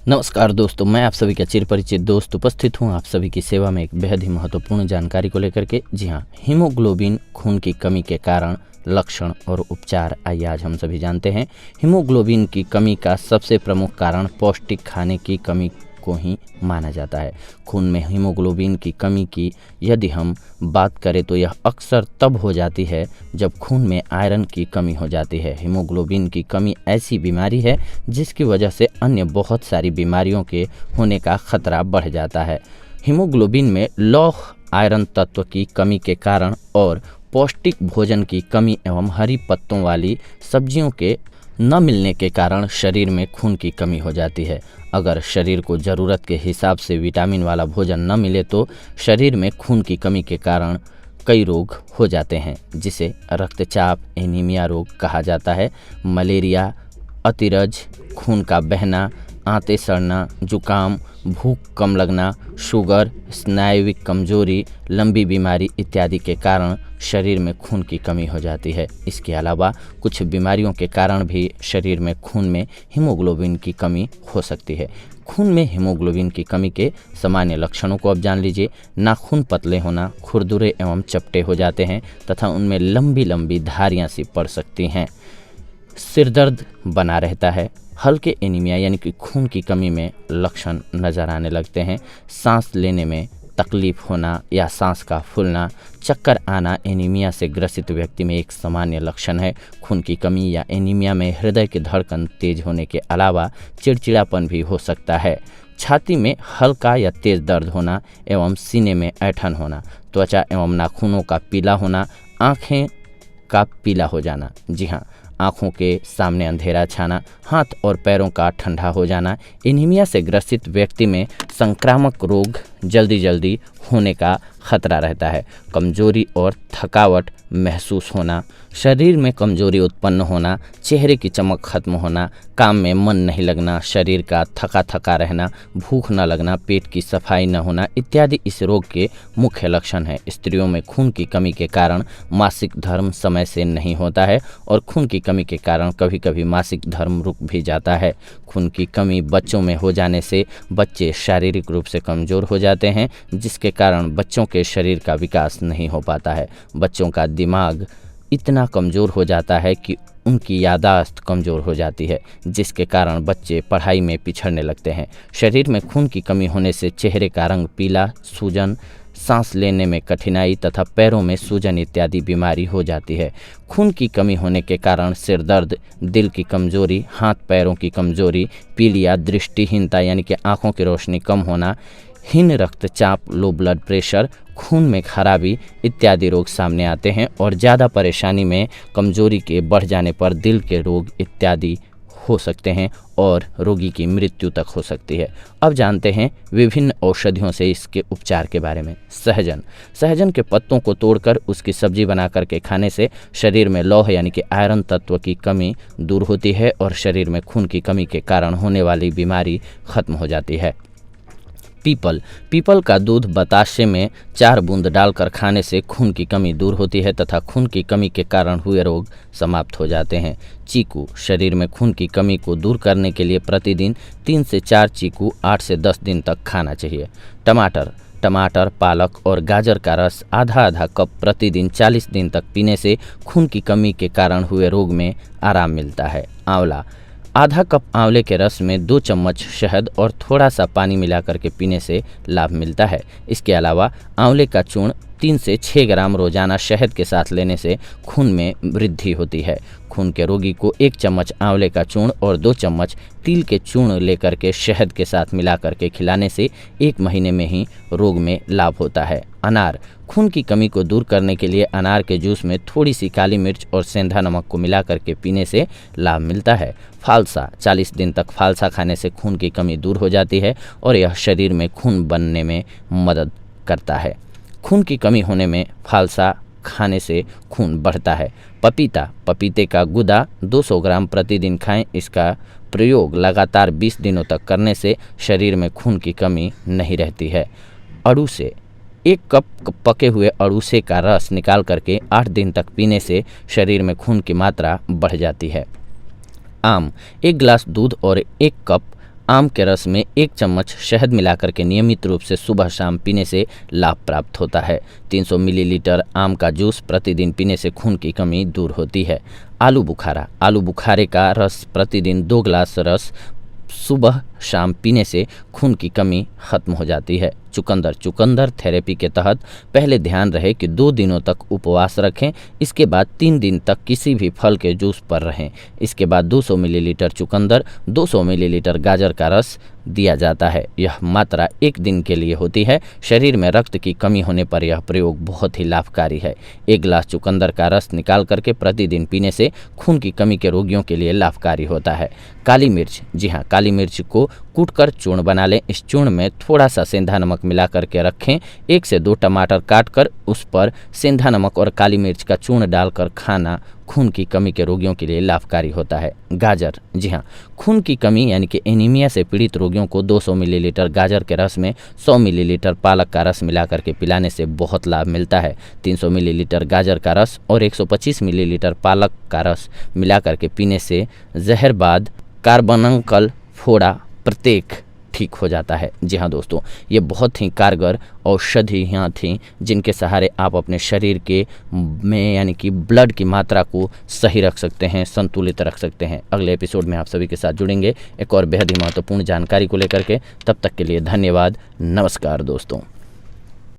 नमस्कार दोस्तों, मैं आप सभी का चिर परिचित दोस्त उपस्थित हूं आप सभी की सेवा में एक बेहद ही महत्वपूर्ण जानकारी को लेकर के। जी हां, हीमोग्लोबिन खून की कमी के कारण, लक्षण और उपचार आइए आज हम सभी जानते हैं। हीमोग्लोबिन की कमी का सबसे प्रमुख कारण पौष्टिक खाने की कमी को ही माना जाता है। खून में हीमोग्लोबिन की कमी की यदि हम बात करें तो यह अक्सर तब हो जाती है जब खून में आयरन की कमी हो जाती है। हीमोग्लोबिन की कमी ऐसी बीमारी है जिसकी वजह से अन्य बहुत सारी बीमारियों के होने का खतरा बढ़ जाता है। हीमोग्लोबिन में लौह आयरन तत्व की कमी के कारण और पौष्टिक भोजन की कमी एवं हरी पत्तों वाली सब्जियों के न मिलने के कारण शरीर में खून की कमी हो जाती है। अगर शरीर को ज़रूरत के हिसाब से विटामिन वाला भोजन न मिले तो शरीर में खून की कमी के कारण कई रोग हो जाते हैं, जिसे रक्तचाप, एनीमिया रोग कहा जाता है। मलेरिया, अतिरज, खून का बहना, आंतें सड़ना, जुकाम, भूख कम लगना, शुगर, स्नायुविक कमजोरी, लंबी बीमारी इत्यादि के कारण शरीर में खून की कमी हो जाती है। इसके अलावा कुछ बीमारियों के कारण भी शरीर में खून में हीमोग्लोबिन की कमी हो सकती है। खून में हीमोग्लोबिन की कमी के सामान्य लक्षणों को अब जान लीजिए। नाखून पतले होना, खुरदुरे एवं चपटे हो जाते हैं तथा उनमें लंबी लंबी धारियां सी पड़ सकती हैं। सिर दर्द बना रहता है। हल्के एनीमिया यानी कि खून की कमी में लक्षण नज़र आने लगते हैं। सांस लेने में तकलीफ होना या सांस का फूलना, चक्कर आना एनीमिया से ग्रसित व्यक्ति में एक सामान्य लक्षण है। खून की कमी या एनीमिया में हृदय की धड़कन तेज होने के अलावा चिड़चिड़ापन भी हो सकता है। छाती में हल्का या तेज दर्द होना एवं सीने में ऐंठन होना, त्वचा एवं नाखूनों का पीला होना, आँखें का पीला हो जाना, जी हाँ, आँखों के सामने अंधेरा छाना, हाथ और पैरों का ठंडा हो जाना। एनीमिया से ग्रसित व्यक्ति में संक्रामक रोग जल्दी होने का खतरा रहता है। कमजोरी और थकावट महसूस होना, शरीर में कमजोरी उत्पन्न होना, चेहरे की चमक खत्म होना, काम में मन नहीं लगना, शरीर का थका थका रहना, भूख न लगना, पेट की सफाई न होना इत्यादि इस रोग के मुख्य लक्षण हैं। स्त्रियों में खून की कमी के कारण मासिक धर्म समय से नहीं होता है और खून की कमी के कारण कभी कभी मासिक धर्म रुक भी जाता है। खून की कमी बच्चों में हो जाने से बच्चे शारीरिक रूप से कमज़ोर हो जाते हैं, जिसके कारण बच्चों के शरीर का विकास नहीं हो पाता है। बच्चों का दिमाग इतना कमज़ोर हो जाता है कि उनकी याददाश्त कमज़ोर हो जाती है, जिसके कारण बच्चे पढ़ाई में पिछड़ने लगते हैं। शरीर में खून की कमी होने से चेहरे का रंग पीला, सूजन, सांस लेने में कठिनाई तथा पैरों में सूजन इत्यादि बीमारी हो जाती है। खून की कमी होने के कारण सिर दर्द, दिल की कमजोरी, हाथ पैरों की कमजोरी, पीलिया, दृष्टिहीनता यानी कि आंखों की रोशनी कम होना, हीन रक्तचाप, लो ब्लड प्रेशर, खून में खराबी इत्यादि रोग सामने आते हैं और ज़्यादा परेशानी में कमजोरी के बढ़ जाने पर दिल के रोग इत्यादि हो सकते हैं और रोगी की मृत्यु तक हो सकती है। अब जानते हैं विभिन्न औषधियों से इसके उपचार के बारे में। सहजन के पत्तों को तोड़कर उसकी सब्जी बना करके खाने से शरीर में लौह यानी कि आयरन तत्व की कमी दूर होती है और शरीर में खून की कमी के कारण होने वाली बीमारी खत्म हो जाती है। पीपल का दूध बताशे में 4 बूंद डालकर खाने से खून की कमी दूर होती है तथा खून की कमी के कारण हुए रोग समाप्त हो जाते हैं। चीकू, शरीर में खून की कमी को दूर करने के लिए प्रतिदिन 3 से 4 चीकू 8 से 10 दिन तक खाना चाहिए। टमाटर, पालक और गाजर का रस आधा कप प्रतिदिन 40 दिन तक पीने से खून की कमी के कारण हुए रोग में आराम मिलता है। आंवला, आधा कप आंवले के रस में 2 चम्मच शहद और थोड़ा सा पानी मिलाकर के पीने से लाभ मिलता है। इसके अलावा आंवले का चूर्ण 3 से 6 ग्राम रोजाना शहद के साथ लेने से खून में वृद्धि होती है। खून के रोगी को 1 चम्मच आंवले का चूर्ण और 2 चम्मच तिल के चूर्ण लेकर के शहद के साथ मिलाकर के खिलाने से 1 महीने में ही रोग में लाभ होता है। अनार, खून की कमी को दूर करने के लिए अनार के जूस में थोड़ी सी काली मिर्च और सेंधा नमक को मिला करके पीने से लाभ मिलता है। फालसा, 40 दिन तक फालसा खाने से खून की कमी दूर हो जाती है और यह शरीर में खून बनने में मदद करता है। खून की कमी होने में फालसा खाने से खून बढ़ता है। पपीते का गुदा 200 ग्राम प्रतिदिन खाएं। इसका प्रयोग लगातार 20 दिनों तक करने से शरीर में खून की कमी नहीं रहती है। अड़ूसे, 1 कप पके हुए अड़ूसे का रस निकाल करके 8 दिन तक पीने से शरीर में खून की मात्रा बढ़ जाती है। आम, 1 गिलास दूध और 1 कप आम के रस में 1 चम्मच शहद मिलाकर के नियमित रूप से सुबह शाम पीने से लाभ प्राप्त होता है। 300 मिलीलीटर आम का जूस प्रतिदिन पीने से खून की कमी दूर होती है। आलू बुखारा, आलू बुखारे का रस प्रतिदिन 2 गिलास रस सुबह शाम पीने से खून की कमी खत्म हो जाती है। चुकंदर, चुकंदर थेरेपी के तहत पहले ध्यान रहे कि 2 दिनों तक उपवास रखें, इसके बाद 3 दिन तक किसी भी फल के जूस पर रहें। इसके बाद 200 मिलीलीटर चुकंदर, 200 मिलीलीटर गाजर का रस दिया जाता है। यह मात्रा 1 दिन के लिए होती है। शरीर में रक्त की कमी होने पर यह प्रयोग बहुत ही लाभकारी है। 1 गिलास चुकंदर का रस निकाल करके प्रतिदिन पीने से खून की कमी के रोगियों के लिए लाभकारी होता है। काली मिर्च, जी हाँ, काली मिर्च को कूटकर चूर्ण बना लें। इस चूर्ण में थोड़ा सा सेंधा नमक मिला करके रखें। 1 से 2 टमाटर काटकर उस पर सेंधा नमक और काली मिर्च का चूर्ण डालकर खाना खून की कमी के रोगियों के लिए लाभकारी होता है। गाजर, जी हाँ, खून की कमी यानी कि एनीमिया से पीड़ित रोगियों को 200 मिलीलीटर गाजर के रस में 100 मिलीलीटर पालक का रस मिला करके पिलाने से बहुत लाभ मिलता है। 300 मिलीलीटर गाजर का रस और 125 मिलीलीटर पालक का रस मिला करके पीने से जहरबाद कार्बनकल फोड़ा प्रत्येक ठीक हो जाता है। जी हाँ दोस्तों, ये बहुत ही कारगर औषधियाँ थीं जिनके सहारे आप अपने शरीर के में यानी कि ब्लड की मात्रा को सही रख सकते हैं, संतुलित रख सकते हैं। अगले एपिसोड में आप सभी के साथ जुड़ेंगे एक और बेहद ही महत्वपूर्ण जानकारी को लेकर के। तब तक के लिए धन्यवाद। नमस्कार दोस्तों।